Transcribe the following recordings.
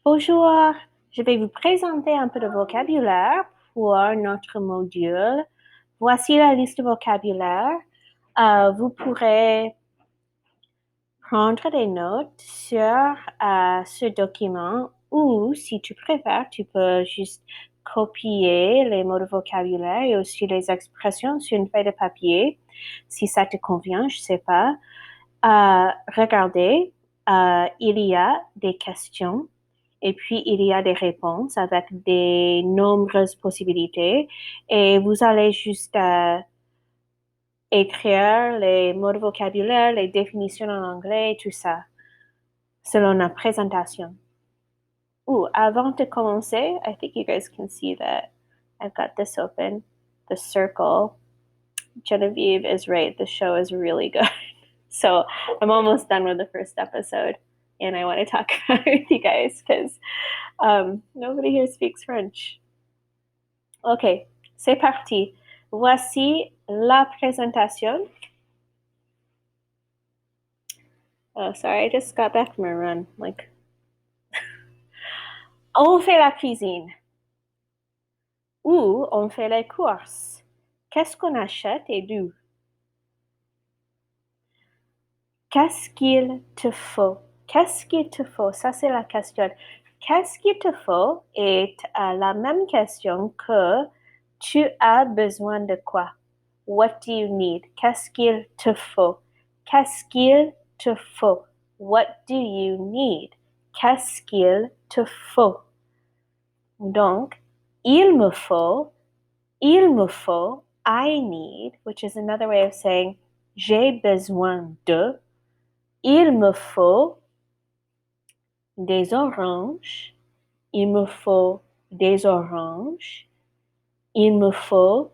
Bonjour, je vais vous présenter un peu de vocabulaire pour notre module. Voici la liste de vocabulaire. Vous pourrez prendre des notes sur ce document ou, si tu préfères, tu peux juste copier les mots de vocabulaire et aussi les expressions sur une feuille de papier, si ça te convient, je sais pas. Regardez, il y a des questions et puis il y a des réponses avec des nombreuses possibilités et vous allez juste écrire les mots de vocabulaire, les définitions en anglais, tout ça, selon la présentation. Ooh, avant de commencer, I think you guys can see that I've got this open, the circle. Genevieve is right, the show is really good. So I'm almost done with the first episode and I want to talk about it with you guys because nobody here speaks French. Ok, c'est parti. Voici la présentation. Oh, sorry, I just got back from a run. On fait la cuisine ou on fait les courses. Qu'est-ce qu'on achète et d'où? Qu'est-ce qu'il te faut? Qu'est-ce qu'il te faut? Ça, c'est la question. Qu'est-ce qu'il te faut est la même question que tu as besoin de quoi? What do you need? Qu'est-ce qu'il te faut? Qu'est-ce qu'il te faut? What do you need? Qu'est-ce qu'il te faut? Donc, il me faut, I need, which is another way of saying j'ai besoin de. Il me faut des oranges. Il me faut des oranges. Il me faut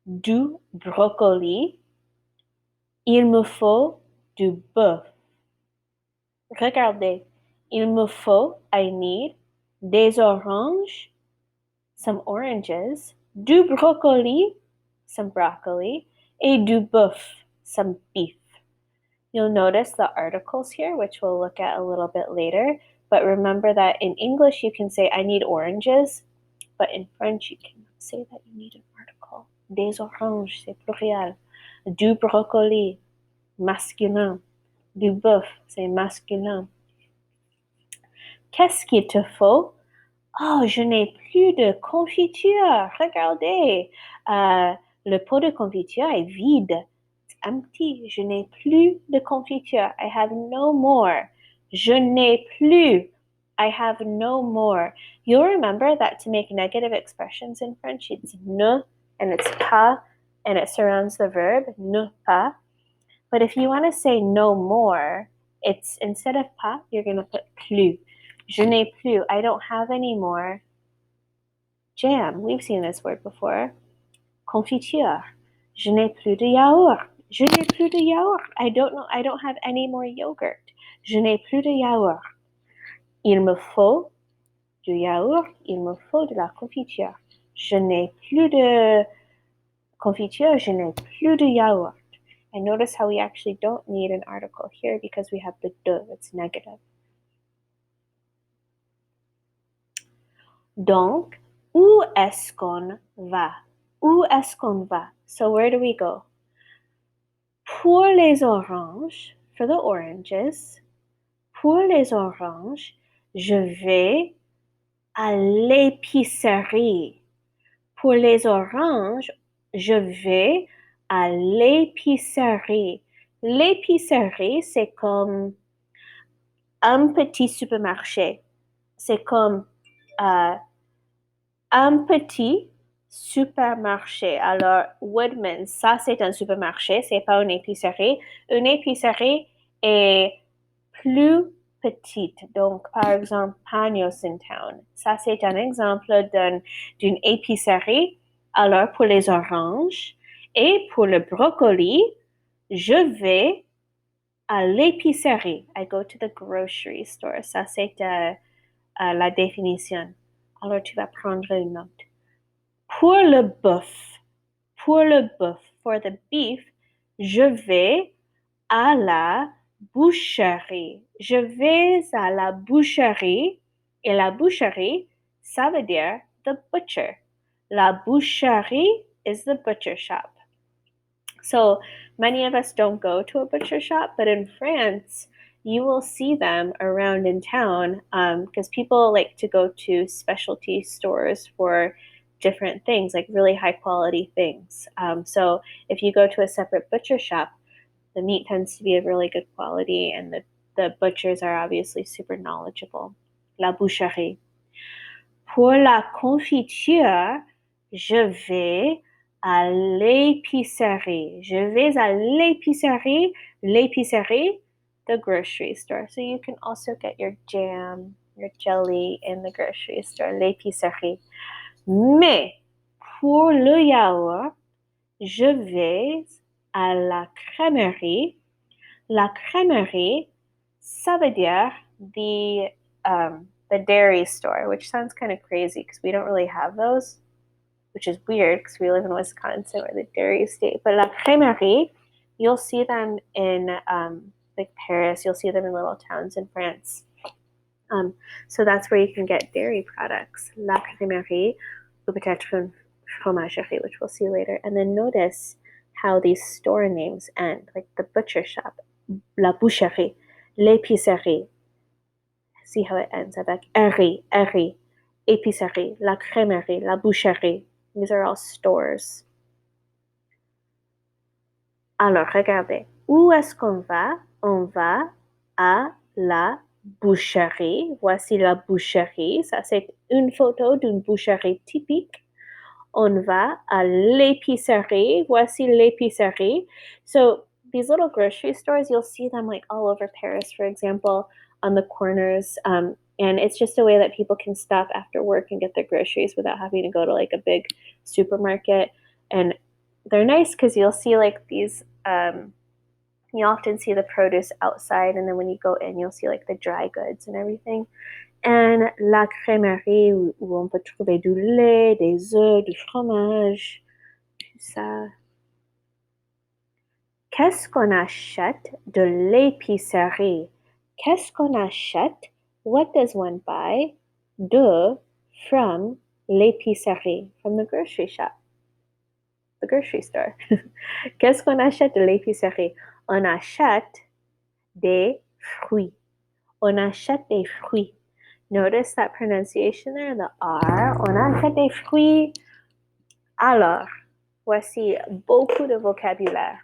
du brocoli. Il me faut du bœuf. Regardez, il me faut, I need, des oranges, some oranges, du brocoli, some broccoli, et du bœuf, some beef. You'll notice the articles here, which we'll look at a little bit later. But remember that in English, you can say, I need oranges. But in French, you cannot say that you need an article. Des oranges, c'est pluriel. Du brocoli, masculin. Du bœuf, c'est masculin. Qu'est-ce qu'il te faut? Oh, je n'ai plus de confiture. Regardez, le pot de confiture est vide. It's empty. Je n'ai plus de confiture. I have no more. Je n'ai plus. I have no more. You'll remember that to make negative expressions in French, it's ne and it's pas and it surrounds the verb ne pas. But if you want to say no more, it's instead of pas, you're going to put plus. Je n'ai plus. I don't have any more jam. We've seen this word before. Confiture. Je n'ai plus de yaourt. Je n'ai plus de yaourt. I don't have any more yogurt. Je n'ai plus de yaourt. Il me faut du yaourt. Il me faut de la confiture. Je n'ai plus de confiture. Je n'ai plus de yaourt. And notice how we actually don't need an article here because we have the de. It's negative. Donc, où est-ce qu'on va? Où est-ce qu'on va? So where do we go? Pour les oranges, for the oranges, pour les oranges, je vais à l'épicerie. Pour les oranges, je vais à l'épicerie. L'épicerie, c'est comme un petit supermarché. C'est comme un petit supermarché. Alors, Woodman, ça c'est un supermarché, c'est pas une épicerie. Une épicerie est plus petite. Donc, par exemple, Pagnos in Town. Ça c'est un exemple d'une épicerie. Alors, pour les oranges et pour le brocoli, je vais à l'épicerie. I go to the grocery store. Ça c'est la définition. Alors, tu vas prendre une note. Pour le bœuf, for the beef, je vais à la boucherie. Je vais à la boucherie Et la boucherie, ça veut dire the butcher. La boucherie is the butcher shop. So many of us don't go to a butcher shop, but in France, you will see them around in town because people like to go to specialty stores for different things, like really high quality things. So if you go to a separate butcher shop, the meat tends to be of really good quality, and the butchers are obviously super knowledgeable. La boucherie. Pour la confiture, je vais à l'épicerie. Je vais à l'épicerie. L'épicerie, the grocery store. So you can also get your jam, your jelly in the grocery store. L'épicerie. Mais pour le yaourt, je vais à la crèmerie. La crèmerie, ça veut dire the dairy store, which sounds kind of crazy because we don't really have those, which is weird because we live in Wisconsin, we're the dairy state. But la crèmerie, you'll see them in like Paris, you'll see them in little towns in France. So that's where you can get dairy products. La crèmerie, ou peut-être une fromagerie, which we'll see later. And then notice how these store names end, like the butcher shop, la boucherie, l'épicerie. See how it ends avec eri, épicerie, la crèmerie, la boucherie. These are all stores. Alors, regardez. Où est-ce qu'on va? On va à la boucherie. Voici la boucherie. Ça, c'est une photo d'une boucherie typique. On va à l'épicerie. Voici l'épicerie. So these little grocery stores, you'll see them like all over Paris, for example, on the corners. And it's just a way that people can stop after work and get their groceries without having to go to like a big supermarket. And they're nice because you'll see like these, you often see the produce outside, and then when you go in, you'll see like the dry goods and everything. And la crèmerie où on peut trouver du lait, des œufs, du fromage, tout ça. Qu'est-ce qu'on achète de l'épicerie? Qu'est-ce qu'on achète? What does one buy? From l'épicerie, from the grocery shop, the grocery store. Qu'est-ce qu'on achète de l'épicerie? On achète des fruits. On achète des fruits. Notice that pronunciation there, the R. On achète des fruits. Alors, voici beaucoup de vocabulaire.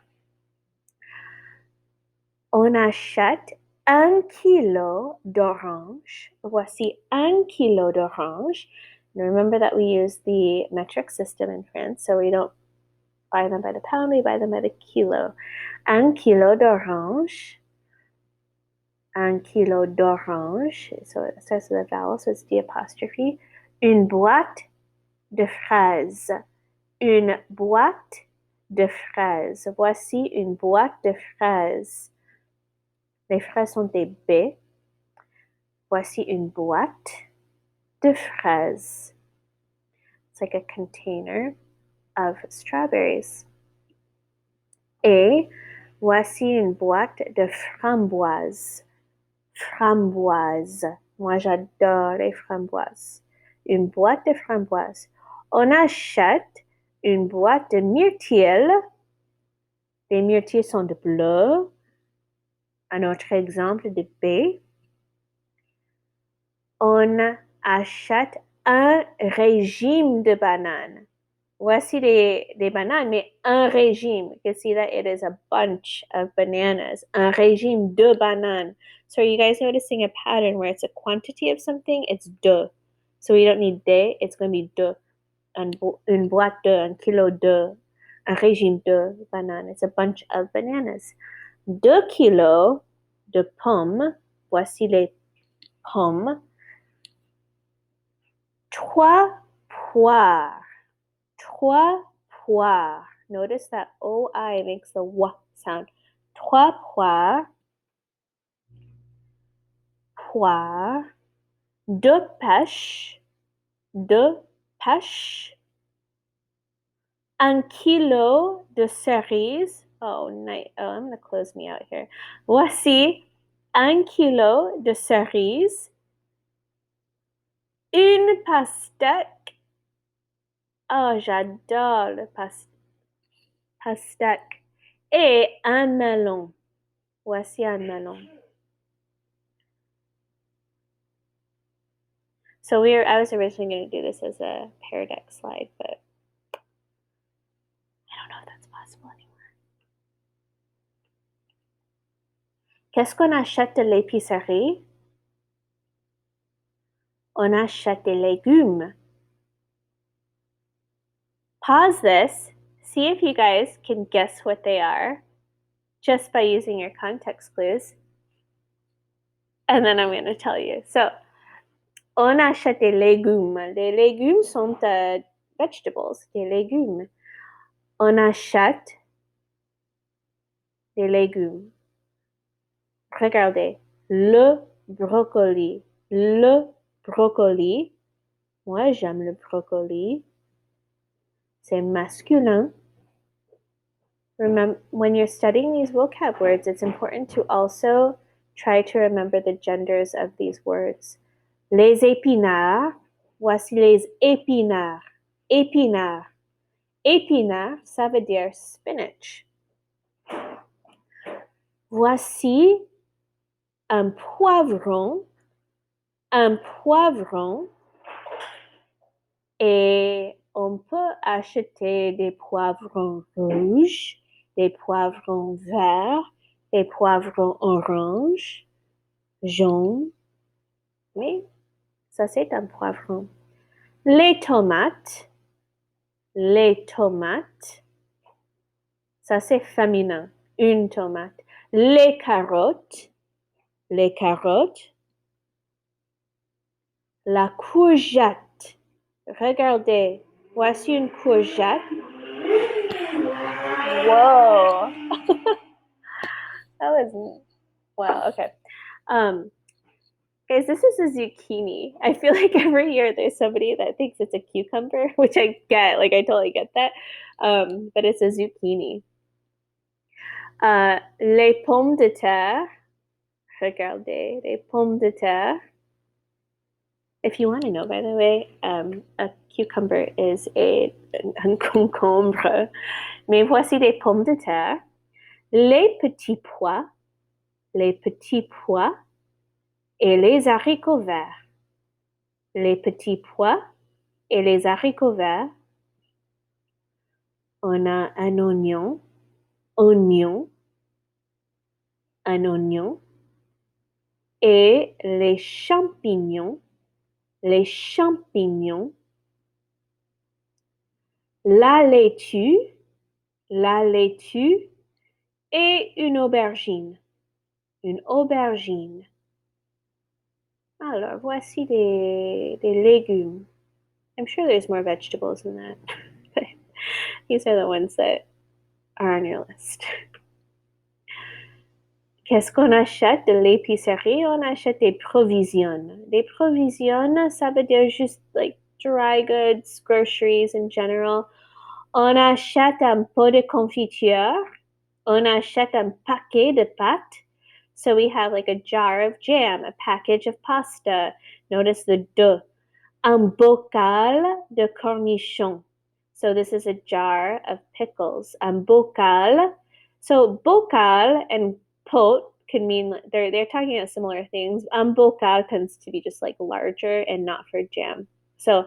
On achète 1 kilo d'orange. Voici 1 kilo d'orange. Remember that we use the metric system in France, so we don't buy them by the pound, we buy them by the kilo. 1 kilo d'orange. 1 kilo d'orange. So it starts with a vowel, so it's the apostrophe. Une boîte de fraises. Une boîte de fraises. Voici une boîte de fraises. Les fraises sont des baies. Voici une boîte de fraises. It's like a container of strawberries. Et voici une boîte de framboises. Framboises. Moi, j'adore les framboises. Une boîte de framboises. On achète une boîte de myrtilles. Les myrtilles sont de bleu. Un autre exemple de baies. On achète un régime de bananes. Voici des bananes, mais un régime. You can see that it is a bunch of bananas. Un régime de bananes. So are you guys noticing a pattern where it's a quantity of something? It's de. So we don't need de, it's going to be de. Une boîte de, un kilo de, un régime de bananes. It's a bunch of bananas. 2 kilos de pommes. Voici les pommes. 3 poires. 3 poires. Notice that OI makes the W sound. 3 poires. Poires. 2 pêches. 2 pêches. 1 kilo de cerises. Oh, nice. Oh, I'm going to close me out here. Voici 1 kilo de cerises. une pastèque. Oh, j'adore le pastèque. Et un melon. Voici un melon. So I was originally going to do this as a Pear Deck slide, but I don't know if that's possible anymore. Qu'est-ce qu'on achète de l'épicerie? On achète des légumes. Pause this. See if you guys can guess what they are just by using your context clues. And then I'm going to tell you. So, on achète des légumes. Les légumes sont vegetables, des légumes. On achète des légumes. Regardez, le brocoli. Le brocoli. Moi, j'aime le brocoli. C'est masculin. Remember, when you're studying these vocab words, it's important to also try to remember the genders of these words. Les épinards. Voici les épinards. Épinards. Épinards, ça veut dire spinach. Voici un poivron. Un poivron. Et on peut acheter des poivrons rouges, des poivrons verts, des poivrons oranges, jaunes. Oui, ça c'est un poivron. Les tomates, ça c'est féminin, une tomate. Les carottes, la courgette. Regardez, voici une courgette. Whoa. That was, wow, okay. Guys, this is a zucchini. I feel like every year there's somebody that thinks it's a cucumber, which I get, like I totally get that. But it's a zucchini. Les pommes de terre. Regardez, les pommes de terre. If you want to know, by the way, a cucumber is un concombre. Mais voici les pommes de terre. Les petits pois et les haricots verts. Les petits pois et les haricots verts. On a un oignon, et les champignons, la laitue et une aubergine. Alors, voici des légumes. I'm sure there's more vegetables than that. But these are the ones that are on your list. Qu'est-ce qu'on achète de l'épicerie? On achète des provisions. Des provisions, ça veut dire juste like dry goods, groceries in general. On achète un pot de confiture. On achète un paquet de pâtes. So we have like a jar of jam, a package of pasta. Notice the de. Un bocal de cornichons. So this is a jar of pickles. Un bocal. So bocal and pot can mean they're talking about similar things. Un bocal tends to be just like larger and not for jam. So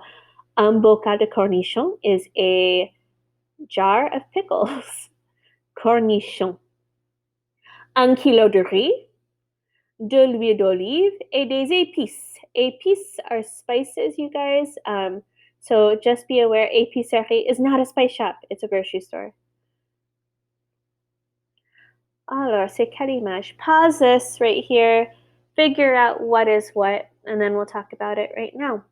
un bocal de cornichons is a jar of pickles. Cornichons. Un kilo de riz, de l'huile d'olive, et des épices. Épices are spices, you guys. So just be aware, épicerie is not a spice shop. It's a grocery store. Alors, c'est quelle image? Pause this right here. Figure out what is what, and then we'll talk about it right now.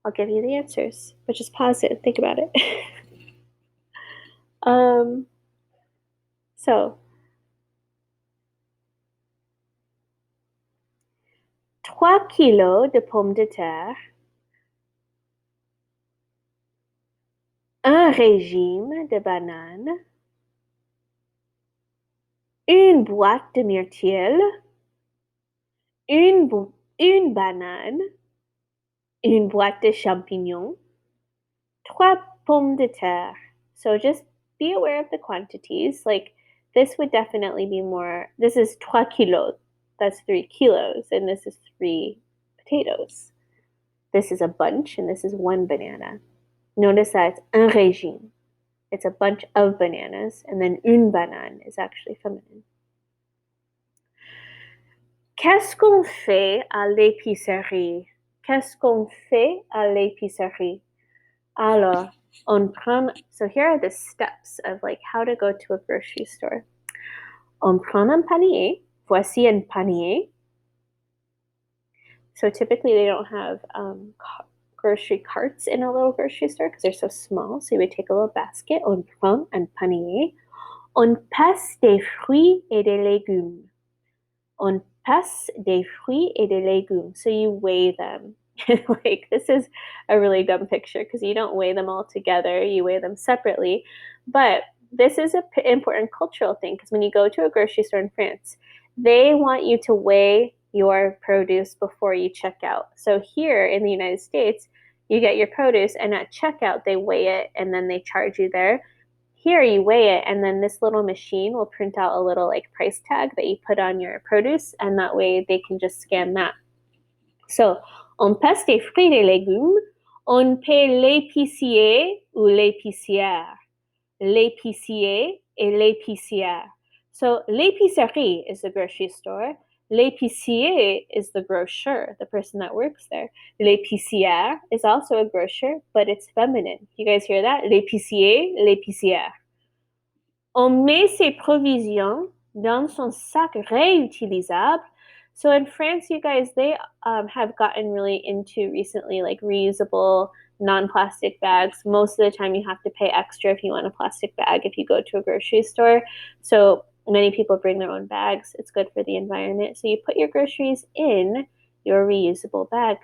I'll give you the answers, but just pause it and think about it. So, 3 kilos de pommes de terre, un régime de bananes, une boîte de myrtilles, une banane une boîte de champignons, 3 pommes de terre. So just be aware of the quantities. Like this would definitely be more, this is 3 kilos. That's 3 kilos. And this is 3 potatoes. This is a bunch and this is 1 banana. Notice that it's un régime. It's a bunch of bananas. And then une banane is actually feminine. Qu'est-ce qu'on fait à l'épicerie? Qu'est-ce qu'on fait à l'épicerie? Alors, on prend, so here are the steps of like how to go to a grocery store. On prend un panier. Voici un panier. So typically they don't have grocery carts in a little grocery store because they're so small. So you would take a little basket. On prend un panier. On passe des fruits et des légumes. On passe des fruits et des légumes. So you weigh them. Like this is a really dumb picture because you don't weigh them all together, you weigh them separately. But this is an important cultural thing because when you go to a grocery store in France, they want you to weigh your produce before you check out. So here in the United States, you get your produce and at checkout they weigh it and then they charge you there. Here you weigh it and then this little machine will print out a little like price tag that you put on your produce and that way they can just scan that. So, on passe des fruits et des légumes, on paie l'épicier ou l'épicière. L'épicier et l'épicière. So, l'épicerie is the grocery store. L'épicier is the grocer, the person that works there. L'épicière is also a grocer, but it's feminine. You guys hear that? L'épicier, l'épicière. On met ses provisions dans son sac réutilisable. So in France, you guys, they have gotten really into recently like reusable non-plastic bags. Most of the time you have to pay extra if you want a plastic bag if you go to a grocery store. So many people bring their own bags. It's good for the environment. So you put your groceries in your reusable bag.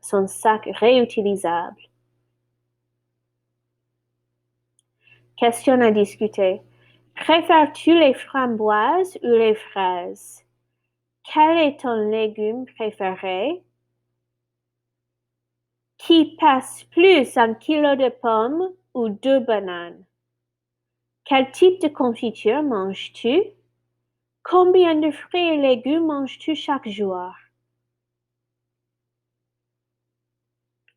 Son sac réutilisable. Question à discuter. Préfères-tu les framboises ou les fraises? Quel est ton légume préféré? Qui passe plus 1 kilo de pommes ou 2 bananes? Quel type de confiture manges-tu? Combien de fruits et légumes manges-tu chaque jour?